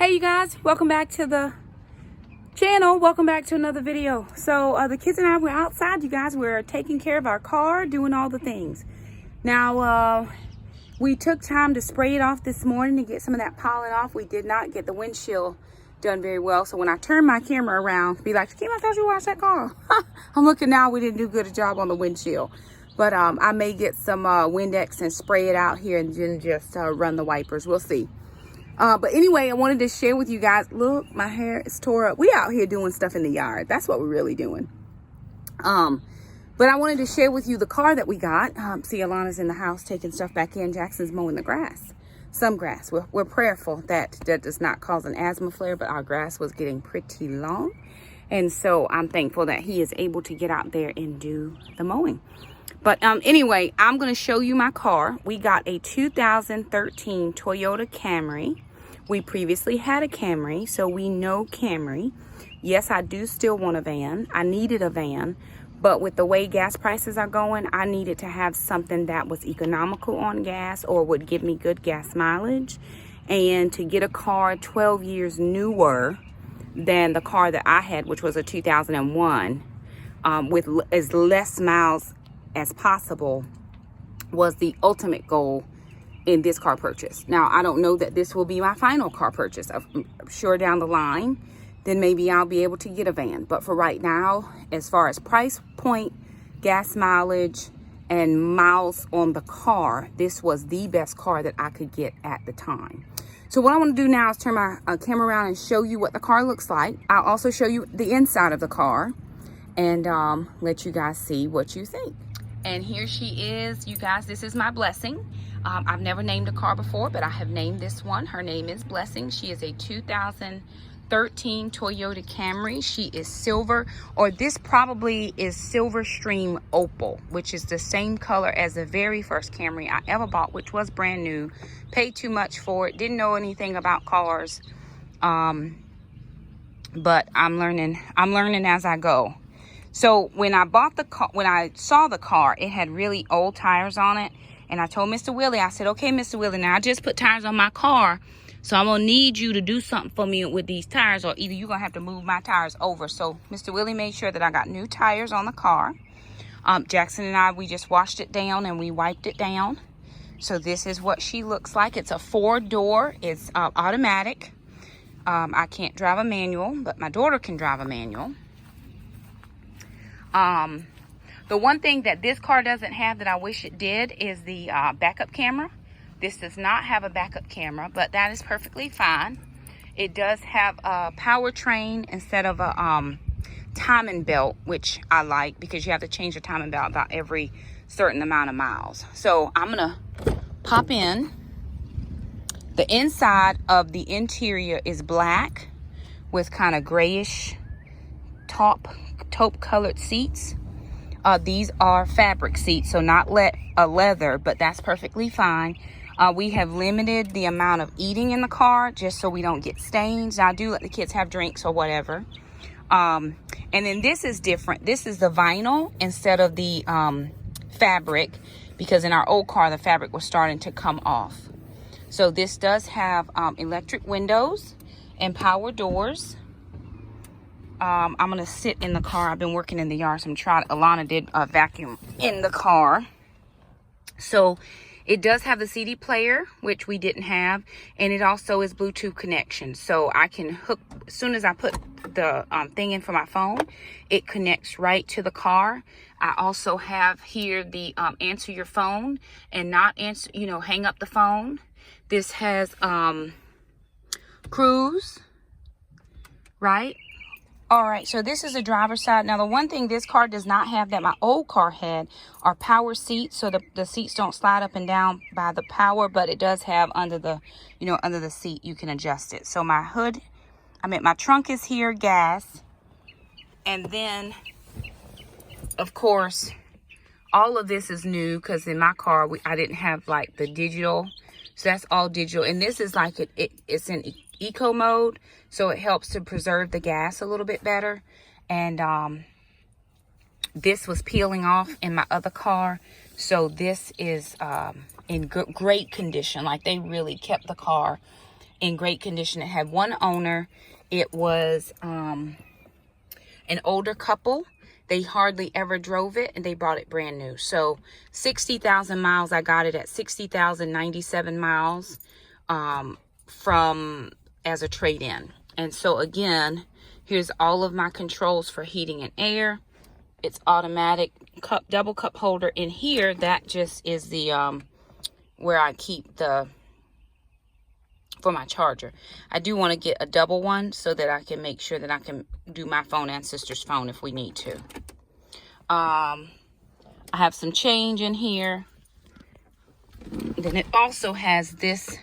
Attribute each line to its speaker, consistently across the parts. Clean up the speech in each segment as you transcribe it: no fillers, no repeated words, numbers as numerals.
Speaker 1: Hey you guys, welcome back to the channel. Welcome back to another video. So the kids and I were outside, you guys. We're taking care of our car, doing all the things. Now we took time to spray it off this morning to get some of that pollen off. We did not get the windshield done very well. So when I turn my camera around, be like, Shakema, I thought you washed that car. I'm looking now, we didn't do good a job on the windshield. But I may get some Windex and spray it out here and then just run the wipers. We'll see. But anyway, I wanted to share with you guys. Look, my hair is tore up. We out here doing stuff in the yard. That's what we're really doing. But I wanted to share with you the car that we got. See, Alana's in the house taking stuff back in. Jackson's mowing the grass. Some grass. We're prayerful that does not cause an asthma flare, but our grass was getting pretty long. And so I'm thankful that he is able to get out there and do the mowing. But anyway, I'm going to show you my car. We got a 2013 Toyota Camry. We previously had a Camry, so we know Camry. Yes, I do still want a van. I needed a van, but with the way gas prices are going, I needed to have something that was economical on gas or would give me good gas mileage. And to get a car 12 years newer than the car that I had, which was a 2001, with as less miles as possible, was the ultimate goal in this car purchase. Now, I don't know that this will be my final car purchase. I'm sure down the line, then maybe I'll be able to get a van. But for right now, as far as price point, gas mileage, and miles on the car, this was the best car that I could get at the time. So what I want to do now is turn my camera around and show you what the car looks like. I'll also show you the inside of the car and let you guys see what you think. And here she is, you guys. This is my Blessing. I've never named a car before, but I have named this one. Her name is Blessing. She is a 2013 Toyota Camry. She is silver, or this probably is Silver Stream Opal, which is the same color as the very first Camry I ever bought, which was brand new. Paid too much for it. Didn't know anything about cars. But I'm learning as I go. So when I bought the car, when I saw the car, it had really old tires on it. And I told Mr. Willie, I said, okay, Mr. Willie, now I just put tires on my car. So I'm going to need you to do something for me with these tires, or either you're going to have to move my tires over. So Mr. Willie made sure that I got new tires on the car. Jackson and I, we just washed it down and we wiped it down. So this is what she looks like. It's a 4-door. It's automatic. I can't drive a manual, but my daughter can drive a manual. The one thing that this car doesn't have that I wish it did is the backup camera. This does not have a backup camera, but that is perfectly fine. It does have a powertrain instead of a timing belt, which I like because you have to change your timing belt about every certain amount of miles. So I'm gonna pop in. The inside of the interior is black with kind of grayish taupe colored seats. These are fabric seats, so not leather, but that's perfectly fine. We have limited the amount of eating in the car just so we don't get stains. Now, I do let the kids have drinks or whatever. And then this is different. This is the vinyl instead of the fabric, because in our old car the fabric was starting to come off. So this does have electric windows and power doors. I'm going to sit in the car. I've been working in the yard, so I'm trying. Alana did a vacuum in the car. So it does have the CD player, which we didn't have. And it also is Bluetooth connection. So I can hook, as soon as I put the thing in for my phone, it connects right to the car. I also have here the answer your phone and not answer, hang up the phone. This has cruise, right? All right, so this is the driver's side. Now, the one thing this car does not have that my old car had are power seats. So the seats don't slide up and down by the power, but it does have under the, under the seat, you can adjust it. So my trunk is here, gas. And then, of course, all of this is new because in my car, I didn't have like the digital. So that's all digital. And this is like, it's in eco mode. So it helps to preserve the gas a little bit better. And this was peeling off in my other car. So this is in great condition. Like, they really kept the car in great condition. It had one owner. It was an older couple. They hardly ever drove it, and they bought it brand new. So 60,000 miles. I got it at 60,097 miles from as a trade-in. And so again, here's all of my controls for heating and air. It's automatic cup, double cup holder in here. That just is the where I keep the for my charger. I do want to get a double one so that I can make sure that I can do my phone and sister's phone if we need to. I have some change in here. Then it also has this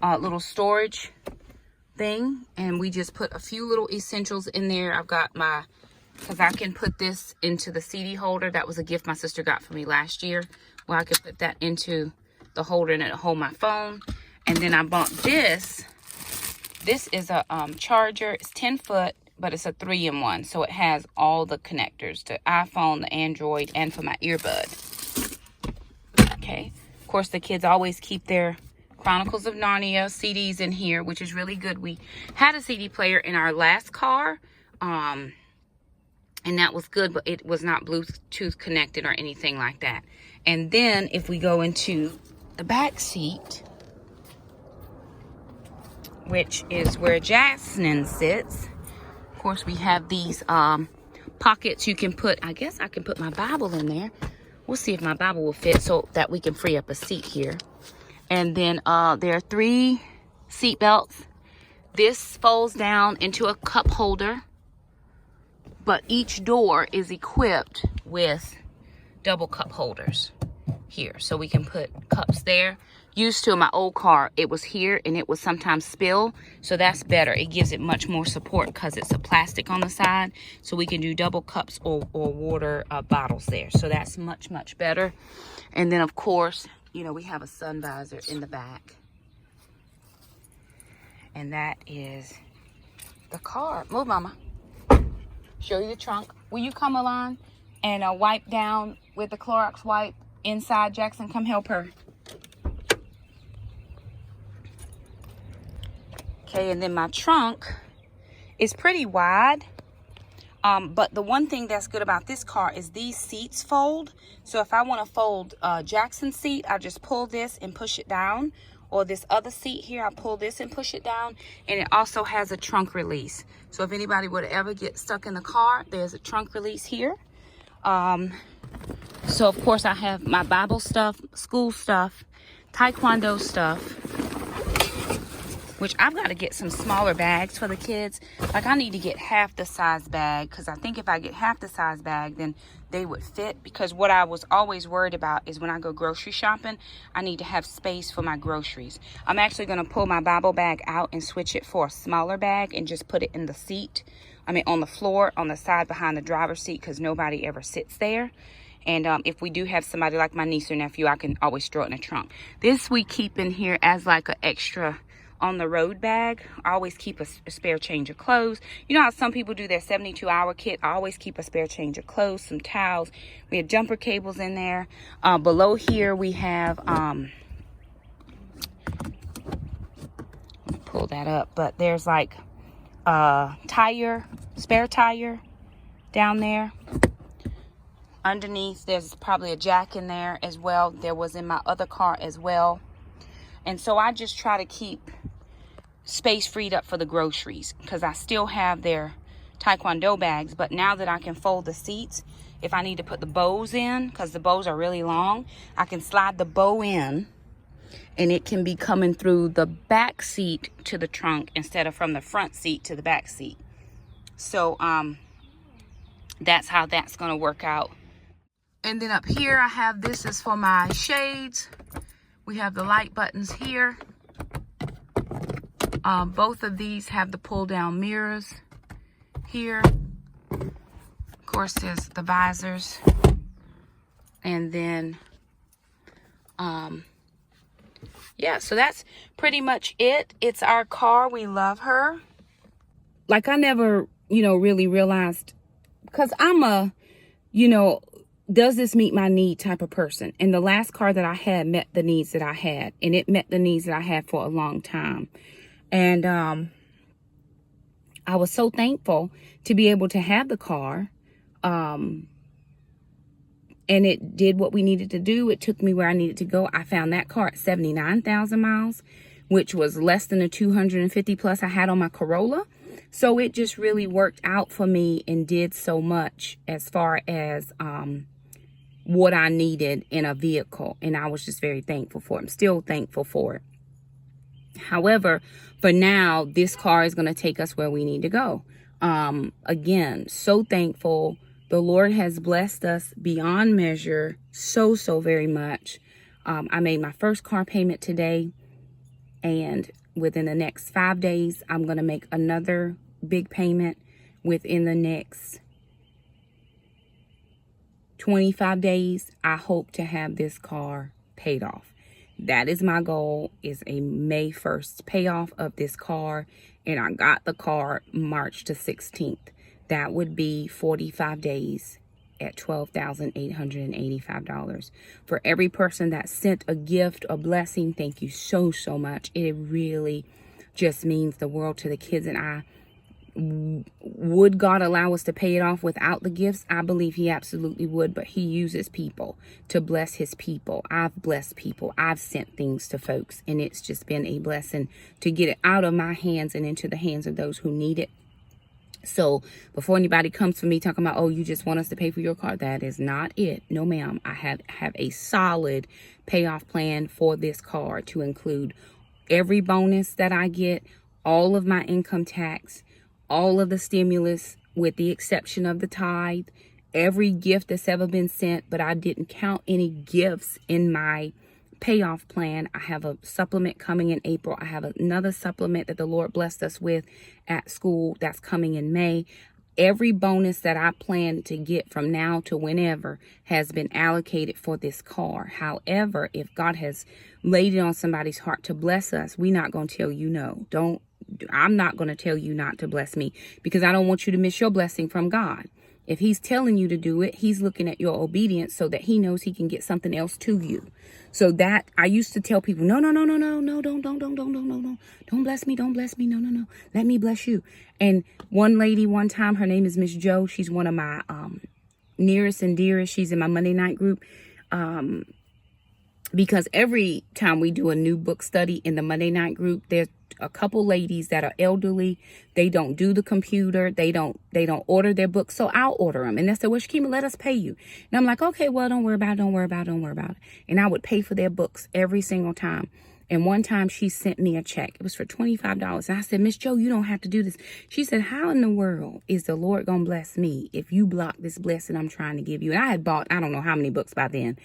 Speaker 1: little storage thing, and we just put a few little essentials in there. I've got my, because I can put this into the CD holder. That was a gift my sister got for me last year, where I could put that into the holder and it'll hold my phone. And then I bought this. This is a charger. It's 10 foot, but it's a 3-in-1. So it has all the connectors, the iPhone, the Android, and for my earbud. Okay. Of course, the kids always keep their Chronicles of Narnia CDs in here, which is really good. We had a CD player in our last car, and that was good, but it was not Bluetooth connected or anything like that. And then if we go into the back seat, which is where Jasmine sits. Of course, we have these pockets you can put. I guess I can put my Bible in there. We'll see if my Bible will fit so that we can free up a seat here. And then there are 3 seat belts. This folds down into a cup holder, but each door is equipped with double cup holders here. So we can put cups there. Used to, in my old car, it was here and it would sometimes spill. So that's better. It gives it much more support because it's a plastic on the side. So we can do double cups or water bottles there. So that's much, much better. And then, of course, you know, we have a sun visor in the back. And that is the car. Move, Mama. Show you the trunk. Will you come along and wipe down with the Clorox wipe inside? Jackson, come help her. Okay, and then my trunk is pretty wide. But the one thing that's good about this car is these seats fold. So if I want to fold Jackson's seat, I just pull this and push it down. Or this other seat here, I pull this and push it down. And it also has a trunk release. So if anybody would ever get stuck in the car, there's a trunk release here. So of course I have my Bible stuff, school stuff, Taekwondo stuff, which I've got to get some smaller bags for the kids. Like I need to get half the size bag, because I think if I get half the size bag, then they would fit. Because what I was always worried about is when I go grocery shopping, I need to have space for my groceries. I'm actually going to pull my Bible bag out and switch it for a smaller bag and just put it in the seat. I mean, on the floor, on the side behind the driver's seat, because nobody ever sits there. And if we do have somebody like my niece or nephew, I can always throw it in the trunk. This we keep in here as like an extra on the road bag. I always keep a spare change of clothes. You know how some people do their 72-hour kit? I always keep a spare change of clothes, some towels. We have jumper cables in there. Below here we have, pull that up, but there's like a tire, spare tire down there. Underneath there's probably a jack in there as well. There was in my other car as well. And so I just try to keep space freed up for the groceries, because I still have their Taekwondo bags. But now that I can fold the seats, if I need to put the bows in, because the bows are really long, I can slide the bow in and it can be coming through the back seat to the trunk instead of from the front seat to the back seat. So that's how that's going to work out. And then up here I have, this is for my shades. We have the light buttons here. Both of these have the pull down mirrors here. Of course, there's the visors. And then, yeah, so that's pretty much it. It's our car. We love her. Like I never, really realized, because I'm a, does this meet my need type of person? And the last car that I had met the needs that I had. And it met the needs that I had for a long time. And I was so thankful to be able to have the car. And it did what we needed to do. It took me where I needed to go. I found that car at 79,000 miles, which was less than the 250 plus I had on my Corolla. So it just really worked out for me and did so much as far as what I needed in a vehicle. And I was just very thankful for it. I'm still thankful for it. However, for now, this car is going to take us where we need to go. Again, so thankful. The Lord has blessed us beyond measure so very much. I made my first car payment today, and within the next 5 days, I'm going to make another big payment. Within the next 25 days, I hope to have this car paid off. That is my goal, is a May 1st payoff of this car. And I got the car March the 16th. That would be 45 days at $12,885. For every person that sent a gift, a blessing, thank you so much. It really just means the world to the kids and I. Would God allow us to pay it off without the gifts? I believe he absolutely would, but he uses people to bless his people. I've blessed people. I've sent things to folks, and it's just been a blessing to get it out of my hands and into the hands of those who need it. So before anybody comes for me talking about, oh, you just want us to pay for your car, that is not it. No, ma'am. I have a solid payoff plan for this car to include every bonus that I get, all of my income tax, all of the stimulus, with the exception of the tithe, every gift that's ever been sent, but I didn't count any gifts in my payoff plan. I have a supplement coming in April. I have another supplement that the Lord blessed us with at school that's coming in May. Every bonus that I plan to get from now to whenever has been allocated for this car. However, if God has laid it on somebody's heart to bless us, we're not going to tell you no. I'm not going to tell you not to bless me, because I don't want you to miss your blessing from God. If he's telling you to do it, he's looking at your obedience so that he knows he can get something else to you. So that I used to tell people, no, don't bless me. No. Let me bless you. And one lady one time, her name is Miss Joe. She's one of my nearest and dearest. She's in my Monday night group. Because every time we do a new book study in the Monday night group, there's a couple ladies that are elderly. They don't do the computer. They don't order their books. So I'll order them. And they said, well, Shakema, let us pay you. And I'm like, okay, well, don't worry about it. And I would pay for their books every single time. And one time she sent me a check. It was for $25. And I said, Miss Joe, you don't have to do this. She said, how in the world is the Lord going to bless me if you block this blessing I'm trying to give you? And I had bought, I don't know how many books by then.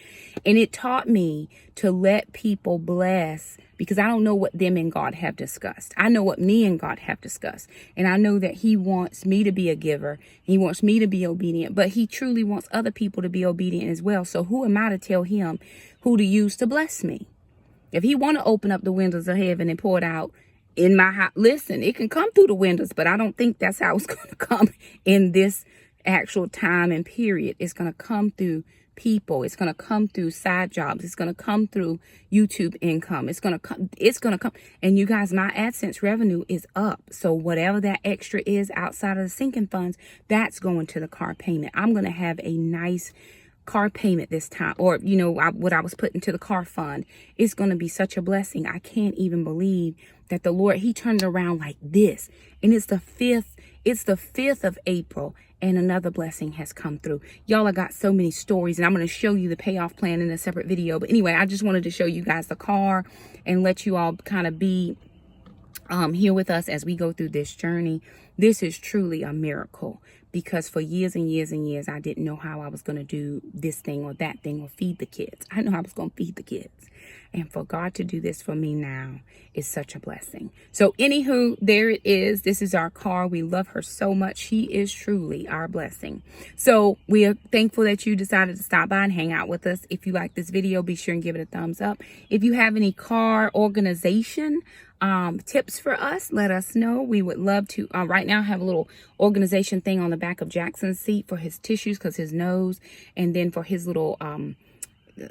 Speaker 1: And it taught me to let people bless, because I don't know what them and God have discussed. I know what me and God have discussed. And I know that he wants me to be a giver. He wants me to be obedient, but he truly wants other people to be obedient as well. So who am I to tell him who to use to bless me? If he want to open up the windows of heaven and pour it out in my house, listen, it can come through the windows, but I don't think that's how it's going to come in this actual time and period. It's going to come through people. It's going to come through side jobs. It's going to come through YouTube income. It's going to come. And you guys, my AdSense revenue is up. So whatever that extra is outside of the sinking funds, that's going to the car payment. I'm going to have a nice car payment this time, or what I was putting to the car fund. It's going to be such a blessing. I can't even believe that the Lord, he turned it around like this, and it's the 5th of April, and another blessing has come through. Y'all, I got so many stories, and I'm going to show you the payoff plan in a separate video. But anyway, I just wanted to show you guys the car and let you all kind of be here with us as we go through this journey. This is truly a miracle, because for years and years and years, I didn't know how I was going to do this thing or that thing or feed the kids. I know I was going to feed the kids. And for God to do this for me now is such a blessing. So anywho, there it is. This is our car. We love her so much. She is truly our blessing. So we are thankful that you decided to stop by and hang out with us. If you like this video, be sure and give it a thumbs up. If you have any car organization tips for us, let us know. We would love to. Right now I have a little organization thing on the back of Jackson's seat for his tissues, because his nose, and then for his little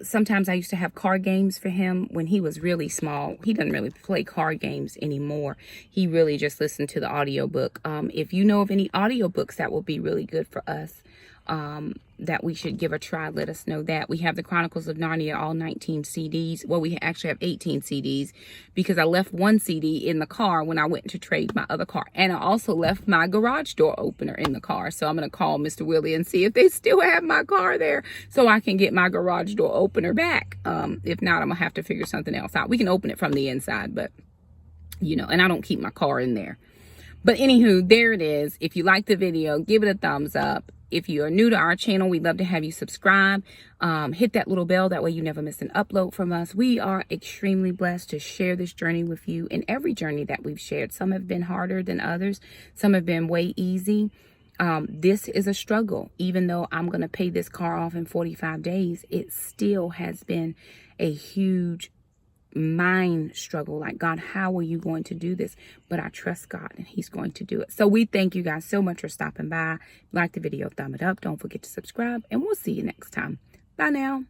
Speaker 1: sometimes I used to have card games for him when he was really small. He doesn't really play card games anymore. He really just listened to the audiobook. If you know of any audiobooks that will be really good for us, that we should give a try, let us know that. We have the Chronicles of Narnia, all 19 CDs. Well, we actually have 18 CDs because I left one CD in the car when I went to trade my other car. And I also left my garage door opener in the car. So I'm going to call Mr. Willie and see if they still have my car there so I can get my garage door opener back. If not, I'm going to have to figure something else out. We can open it from the inside, but, you know, and I don't keep my car in there. But anywho, there it is. If you like the video, give it a thumbs up. If you are new to our channel, we'd love to have you subscribe. Hit that little bell. That way you never miss an upload from us. We are extremely blessed to share this journey with you, and every journey that we've shared. Some have been harder than others. Some have been way easy. This is a struggle. Even though I'm going to pay this car off in 45 days, it still has been a huge mind struggle. Like, God, how are you going to do this? But I trust God and he's going to do it. So we thank you guys so much for stopping by. Like the video, thumb it up. Don't forget to subscribe, and we'll see you next time. Bye now.